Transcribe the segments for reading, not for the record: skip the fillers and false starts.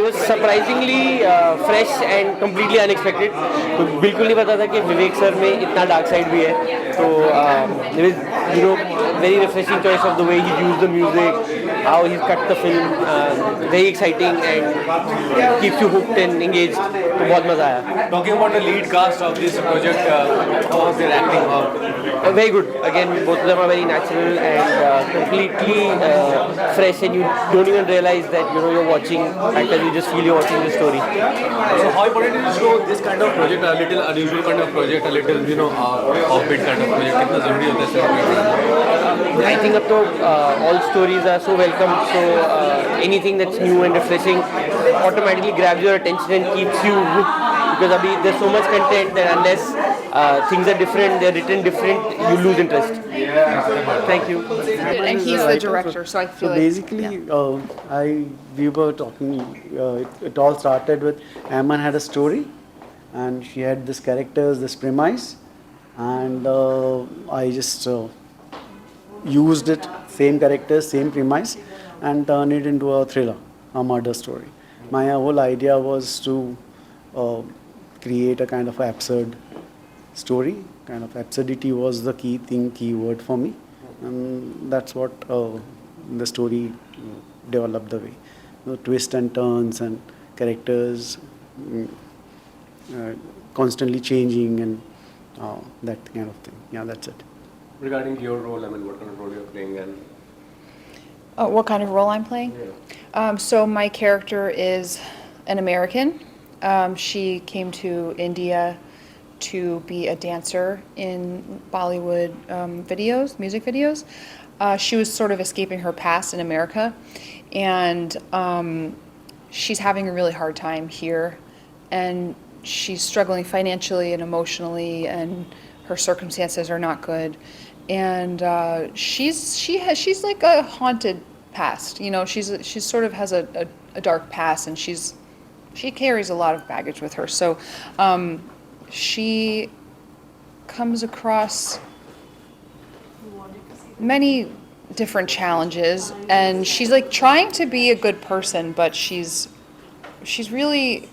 was surprisingly fresh and completely unexpected. तो बिल्कुल नहीं पता था कि विवेक सर में इतना dark side भी है. So it was, very refreshing choice of the way he used the music, how he's cut the film. Very exciting and keeps you hooked and engaged. तो बहुत मजा आया. Talking about the lead cast of this project, how was their acting? Very good. Again, both of them are very natural and completely fresh, and you don't even realize that you're watching actors. You just feel you're watching the story. So how important is to show this kind of project, a little unusual kind of project, a little offbeat kind of project? कितना जरूरी होता है? I think all stories are so welcome. So anything that's new and refreshing automatically grabs your attention and keeps you hooked. Because there's so much content that unless things are different, they're written different, you lose interest. Thank you. And he's the director, so I feel so basically, we were talking. It all started with Aiman had a story, and she had this characters, this premise, and I just used it, same characters, same premise, and turned it into a thriller, a murder story. My whole idea was to create a kind of absurd story. Kind of absurdity was the key word for me, and that's what the story developed the way. The twists and turns and characters constantly changing and that kind of thing. Yeah, that's it. Regarding your role, what kind of role you're playing and what kind of role I'm playing? Yeah. So my character is an American. She came to India to be a dancer in Bollywood music videos. She was sort of escaping her past in America, and she's having a really hard time here, and she's struggling financially and emotionally, and her circumstances are not good, and she's like a haunted past. She sort of has a dark past, and she carries a lot of baggage with her. So she comes across many different challenges, and she's like trying to be a good person, but she's really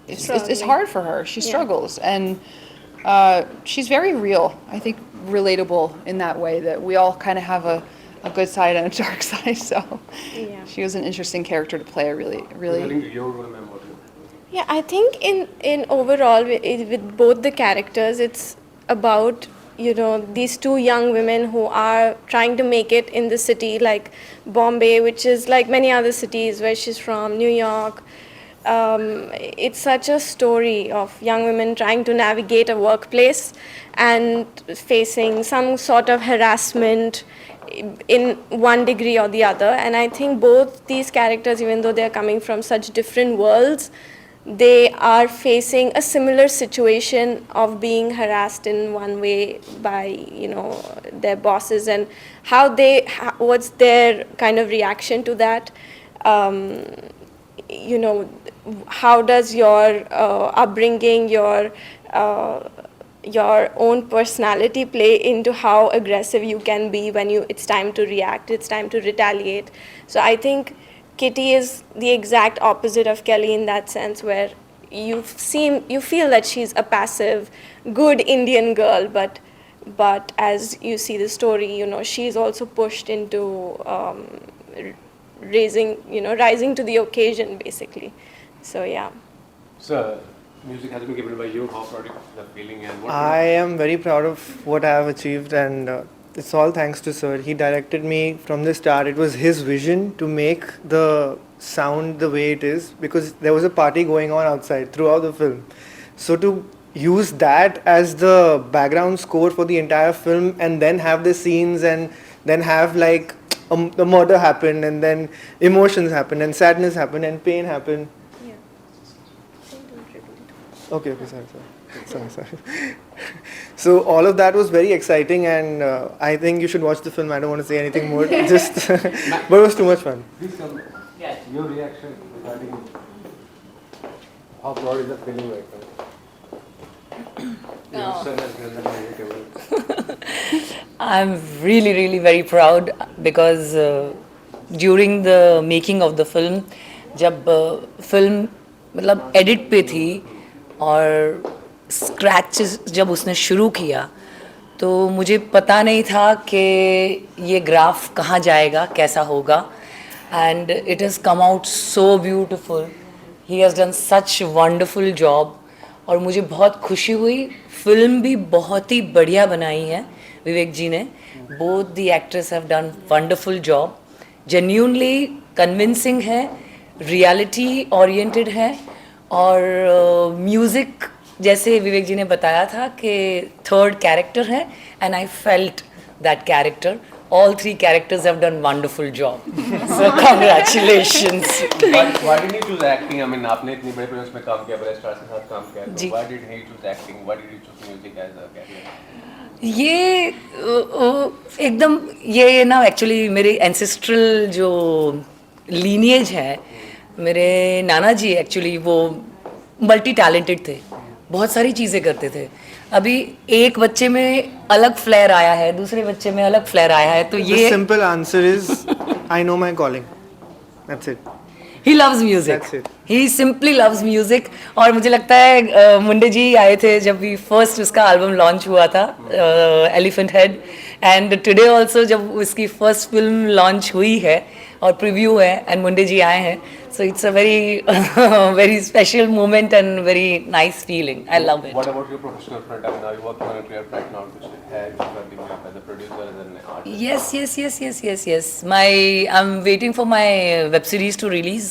it's hard for her. She struggles, and she's very real. I think relatable in that way, that we all kind of have a good side and a dark side. So she was an interesting character to play. Really. your role, ma'am, what Yeah, I think in overall with both the characters, it's about these two young women who are trying to make it in the city like Bombay, which is like many other cities where she's from, New York. It's such a story of young women trying to navigate a workplace and facing some sort of harassment in one degree or the other. And I think both these characters, even though they're coming from such different worlds, they are facing a similar situation of being harassed in one way by their bosses, and what's their kind of reaction to that. How does your upbringing, your own personality play into how aggressive you can be when it's time to react, it's time to retaliate. So I think Kitty is the exact opposite of Kelly in that sense, where you feel that she's a passive, good Indian girl, but as you see the story, she's also pushed into rising to the occasion, basically. So yeah. So, music has been given by you. How proud of the feeling and what? I am very proud of what I have achieved, and it's all thanks to Sir. He directed me from the start. It was his vision to make the sound the way it is, because there was a party going on outside throughout the film. So to use that as the background score for the entire film, and then have the scenes, and then have like the murder happen, and then emotions happen, and sadness happen, and pain happen. Yeah. Okay, sorry. So all of that was very exciting, and I think you should watch the film. I don't want to say anything more. But it was too much fun. Please come. Yes. Your reaction regarding how proud is the feeling right now? Your son has given the I'm really very proud, because during the making of the film, जब film मतलब edit पे थी और scratch जब उसने शुरू किया तो मुझे पता नहीं था कि ये ग्राफ कहाँ जाएगा, कैसा होगा, and it has come out so beautiful. He has done such wonderful job और मुझे बहुत खुशी हुई. फिल्म भी बहुत ही बढ़िया बनाई है विवेक जी ने. Both the actors have done wonderful job. Genuinely convincing है, रियलिटी ओरिएंटेड है और म्यूज़िक जैसे विवेक जी ने बताया था कि थर्ड कैरेक्टर है and I felt that character. All three characters have done wonderful job. So congratulations. Why did he choose acting? I mean, आपने इतनी बड़े प्रोजेक्ट्स में काम किया, बड़े स्टार्स के साथ काम किया. जी. Why did he choose acting? Why did he choose music as a career? ये एकदम ये ना एक्चुअली मेरे एंसेस्ट्रल जो लीनिएज है, मेरे नाना जी एक्चुअली वो मल्टी टैलेंटेड थे, बहुत सारी चीज़ें करते थे. अभी एक बच्चे में अलग फ्लेयर आया है, दूसरे बच्चे में अलग फ्लेयर आया है, तो The ये simple answer is I know my calling. That's it. He loves music. That's it. He simply loves music. और मुझे लगता है मुंडे जी आए थे जब भी फर्स्ट उसका एल्बम लॉन्च हुआ था, elephant head, and today also जब उसकी फर्स्ट फिल्म लॉन्च हुई है और प्रीव्यू है एंड मुंडे जी आए हैं. So it's a very special moment and very nice feeling. I love it. What about your professional front? I mean, are you working on a career right now, which has developing up as a producer, as an artist? Yes. I'm waiting for my web series to release,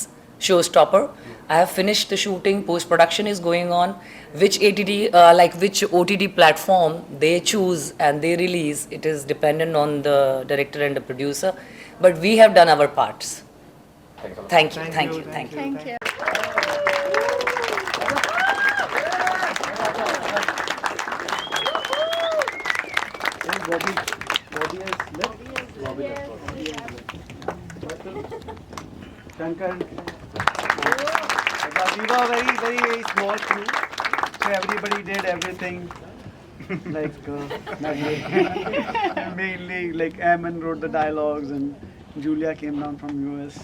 Showstopper. I have finished the shooting. Post production is going on. Which which OTT platform they choose and they release, it is dependent on the director and the producer. But we have done our parts. Thank you. Thank you. Shankar. We were very small crew. So everybody did everything. Like mainly like Aiman wrote the dialogues and Julia came down from US.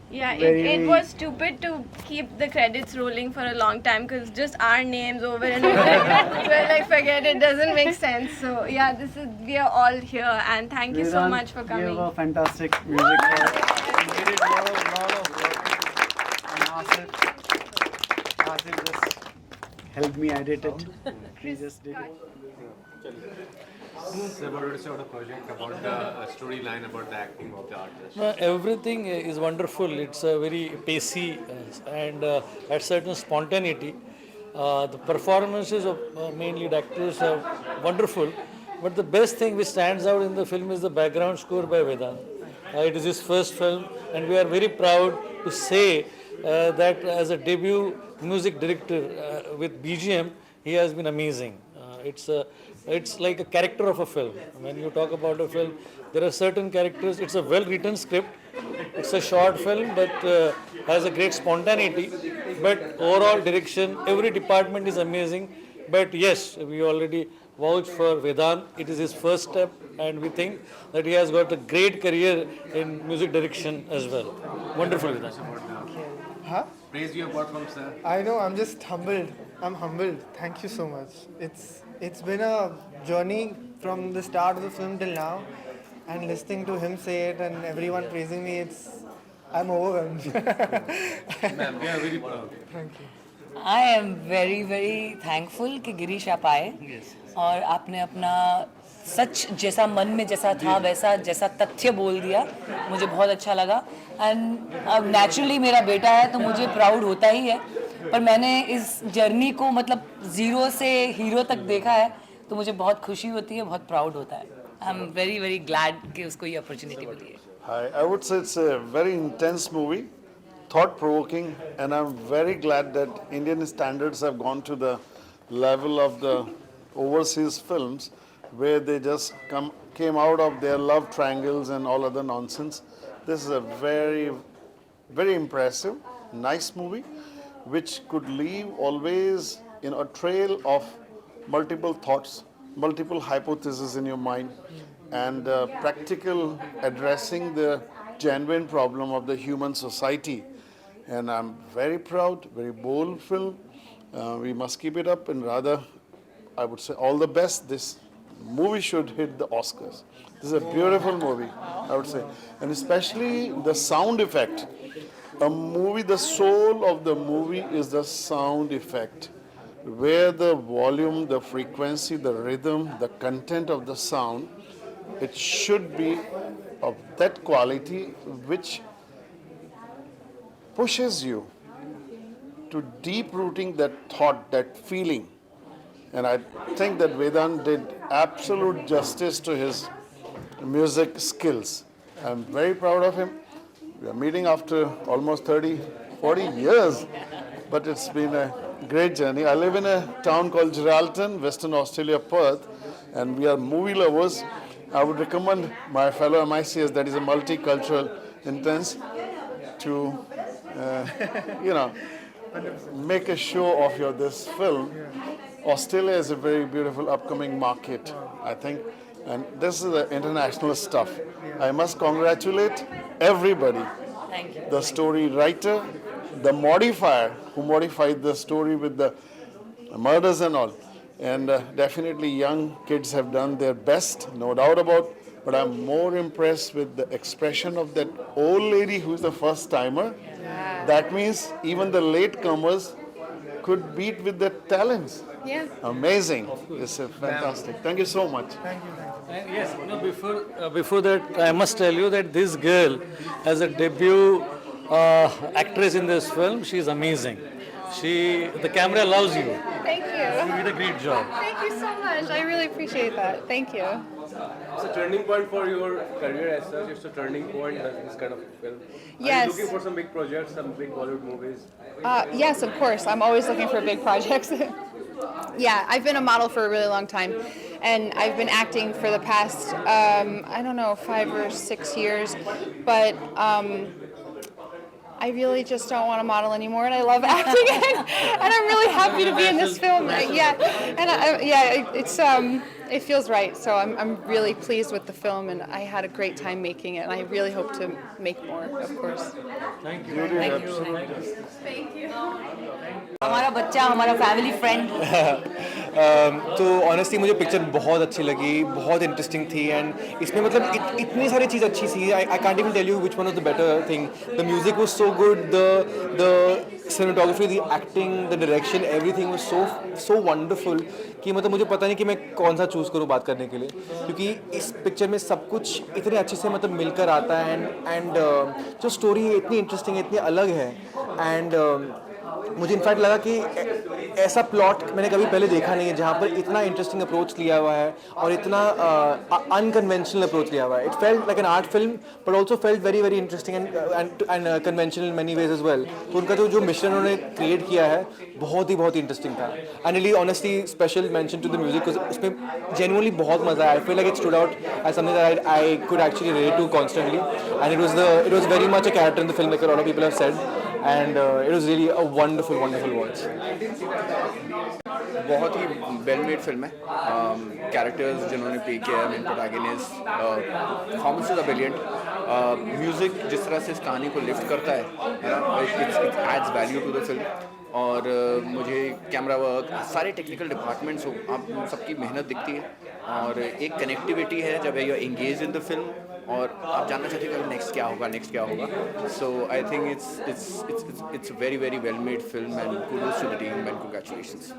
Yeah, Very- it was stupid to keep the credits rolling for a long time because just our names over and over. We're like, forget it, doesn't make sense. So yeah, we are all here and thank you so Vedant much for coming. gave a fantastic music for us. He did lot of work. And Asif just helped me edit it. He just did it. So what would you say about the project, about the storyline, about the acting of the artist? Everything is wonderful. It's very pacey and at certain spontaneity. The performances of main lead actors are wonderful. But the best thing which stands out in the film is the background score by Vedant. It is his first film, and we are very proud to say that as a debut music director with BGM, he has been amazing. It's like a character of a film. When you talk about a film, there are certain characters. It's a well-written script. It's a short film, but has a great spontaneity. But overall direction, every department is amazing. But yes, we already vouch for Vedant. It is his first step, and we think that he has got a great career in music direction as well. Wonderful, Vedant. Huh? Praise you about from sir. I know, I'm just humbled. I'm humbled. Thank you so much. It's been a journey from the start of the film till now, and listening to him say it and everyone praising me, I'm overwhelmed. Ma'am, we are very proud. Thank you. I am very very thankful कि गिरीश आप आए और आपने अपना सच जैसा मन में जैसा था वैसा जैसा तथ्य बोल दिया. मुझे बहुत अच्छा लगा. एंड अब नेचुरली मेरा बेटा है तो मुझे प्राउड होता ही है, पर मैंने इस जर्नी को मतलब ज़ीरो से हीरो तक देखा है तो मुझे बहुत खुशी होती है, बहुत प्राउड होता है. I am very very glad कि उसको ये अपॉर्चुनिटी मिली है. I would say it's a very intense movie, thought-provoking, and I'm very glad that Indian standards have gone to the level of the overseas films where they just came out of their love triangles and all other nonsense. This is a very, very impressive, nice movie which could leave always a trail of multiple thoughts, multiple hypotheses in your mind, and practical addressing the genuine problem of the human society and I'm very proud, very bold film. We must keep it up, and rather, I would say all the best. This movie should hit the Oscars. This is a beautiful movie, I would say, and especially the sound effect. A movie, the soul of the movie is the sound effect, where the volume, the frequency, the rhythm, the content of the sound, it should be of that quality which pushes you to deep rooting that thought, that feeling. And I think that Vedant did absolute justice to his music skills. I'm very proud of him. We are meeting after almost 30, 40 years, but it's been a great journey. I live in a town called Geraldton, Western Australia, Perth, and we are movie lovers. I would recommend my fellow MICs, that is a multicultural intense, to make a show of this film. Australia is a very beautiful upcoming market, I think, and this is the international stuff. I must congratulate everybody. Thank you. The story writer, the modifier who modified the story with the murders and all. And definitely young kids have done their best, no doubt about. But I'm more impressed with the expression of that old lady who's the first timer. Yeah. That means even the latecomers could beat with their talents. Yeah. Amazing. It's fantastic. Thank you so much. And yes, before that, I must tell you that this girl, as a debut actress in this film, she's amazing. The camera loves you. Thank you. You did a great job. Thank you so much. I really appreciate that. Thank you. It's a turning point for your career as such. It's a turning point, this kind of film. Are Yes. you looking for some big projects, some big Bollywood movies? Yes, of course. I'm always looking for big projects. Yeah, I've been a model for a really long time, and I've been acting for the past, 5 or 6 years, but I really just don't want to model anymore, and I love acting, and I'm really happy to be in this film. Yeah, and it feels right. So I'm really pleased with the film, and I had a great time making it, and I really hope to make more, of course. Thank you. हमारा बच्चा हमारा family friend तो honestly मुझे picture बहुत अच्छी लगी, बहुत interesting थी एंड इसमें मतलब इतनी सारी चीज़ अच्छी थी. I can't even tell you which one of the better thing. The music was so good, the cinematography, the acting, the direction, everything was so wonderful कि मतलब मुझे पता नहीं कि मैं कौन सा चूज़ करूँ बात करने के लिए, क्योंकि इस पिक्चर में सब कुछ इतने अच्छे से मतलब मिलकर आता है एंड जो स्टोरी है इतनी इंटरेस्टिंग है, इतनी अलग है एंड मुझे इनफैक्ट लगा कि ऐसा प्लॉट मैंने कभी पहले देखा नहीं है जहाँ पर इतना इंटरेस्टिंग अप्रोच लिया हुआ है और इतना अनकन्वेंशनल अप्रोच लिया हुआ है. It felt like an art film but also felt very very interesting and conventional in many ways as well. तो उनका जो मिशन उन्होंने क्रिएट किया है बहुत ही इंटरेस्टिंग था. And really honestly special mention to the music, इसमें जेन्युइनली बहुत मजा आया. I feel like it stood out as something that I could actually relate to constantly and it was very much a character in the film, like a lot of people have said, and it was really a wonderful watch. बहुत ही well made film है. Characters जिन्होंने play किया है, main protagonist, performances are brilliant. Music जिस तरह से इस कहानी को लिफ्ट करता है, it adds value to the film. और मुझे कैमरा वर्क, सारे टेक्निकल डिपार्टमेंट्स हो, आप सबकी मेहनत दिखती है और एक कनेक्टिविटी है जब you are engage in the film और आप जानना चाहते हैं कि नेक्स्ट क्या होगा. So I think it's very very well made film and kudos to the team and congratulations.